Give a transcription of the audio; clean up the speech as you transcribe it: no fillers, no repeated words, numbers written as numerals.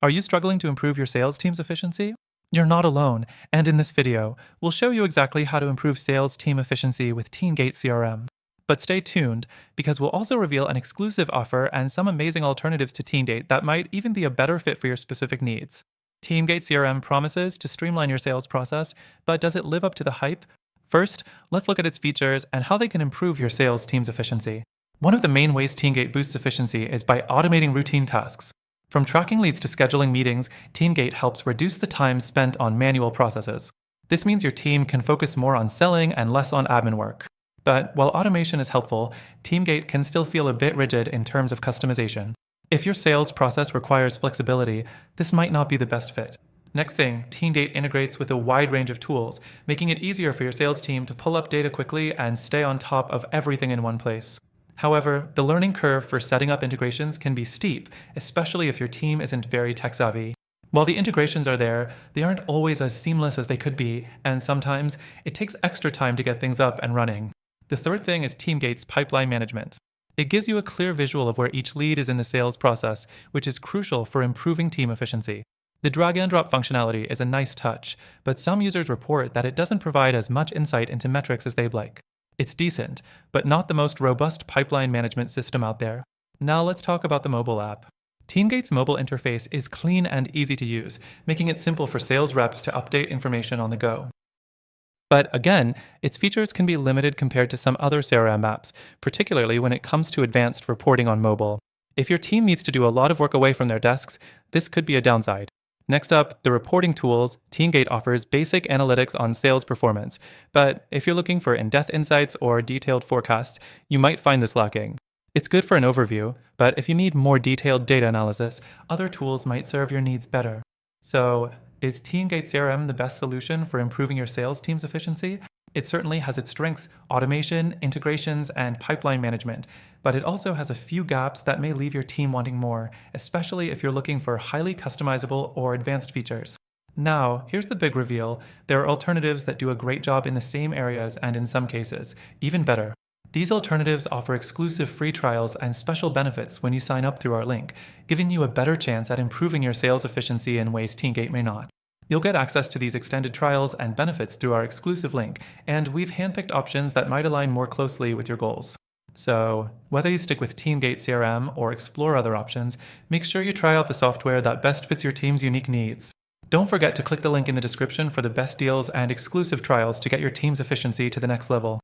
Are you struggling to improve your sales team's efficiency? You're not alone, and in this video, we'll show you exactly how to improve sales team efficiency with TeamGate CRM. But stay tuned, because we'll also reveal an exclusive offer and some amazing alternatives to TeamGate that might even be a better fit for your specific needs. TeamGate CRM promises to streamline your sales process, but does it live up to the hype? First, let's look at its features and how they can improve your sales team's efficiency. One of the main ways TeamGate boosts efficiency is by automating routine tasks. From tracking leads to scheduling meetings, TeamGate helps reduce the time spent on manual processes. This means your team can focus more on selling and less on admin work. But while automation is helpful, TeamGate can still feel a bit rigid in terms of customization. If your sales process requires flexibility, this might not be the best fit. Next thing, TeamGate integrates with a wide range of tools, making it easier for your sales team to pull up data quickly and stay on top of everything in one place. However, the learning curve for setting up integrations can be steep, especially if your team isn't very tech-savvy. While the integrations are there, they aren't always as seamless as they could be, and sometimes it takes extra time to get things up and running. The third thing is TeamGate's pipeline management. It gives you a clear visual of where each lead is in the sales process, which is crucial for improving team efficiency. The drag and drop functionality is a nice touch, but some users report that it doesn't provide as much insight into metrics as they'd like. It's decent, but not the most robust pipeline management system out there. Now let's talk about the mobile app. TeamGate's mobile interface is clean and easy to use, making it simple for sales reps to update information on the go. But again, its features can be limited compared to some other CRM apps, particularly when it comes to advanced reporting on mobile. If your team needs to do a lot of work away from their desks, this could be a downside. Next up, the reporting tools. TeamGate offers basic analytics on sales performance, but if you're looking for in-depth insights or detailed forecasts, you might find this lacking. It's good for an overview, but if you need more detailed data analysis, other tools might serve your needs better. So, is TeamGate CRM the best solution for improving your sales team's efficiency? It certainly has its strengths: automation, integrations, and pipeline management, but it also has a few gaps that may leave your team wanting more, especially if you're looking for highly customizable or advanced features. Now, here's the big reveal. There are alternatives that do a great job in the same areas and in some cases, even better. These alternatives offer exclusive free trials and special benefits when you sign up through our link, giving you a better chance at improving your sales efficiency in ways TeamGate may not. You'll get access to these extended trials and benefits through our exclusive link, and we've handpicked options that might align more closely with your goals. So, whether you stick with TeamGate CRM or explore other options, make sure you try out the software that best fits your team's unique needs. Don't forget to click the link in the description for the best deals and exclusive trials to get your team's efficiency to the next level.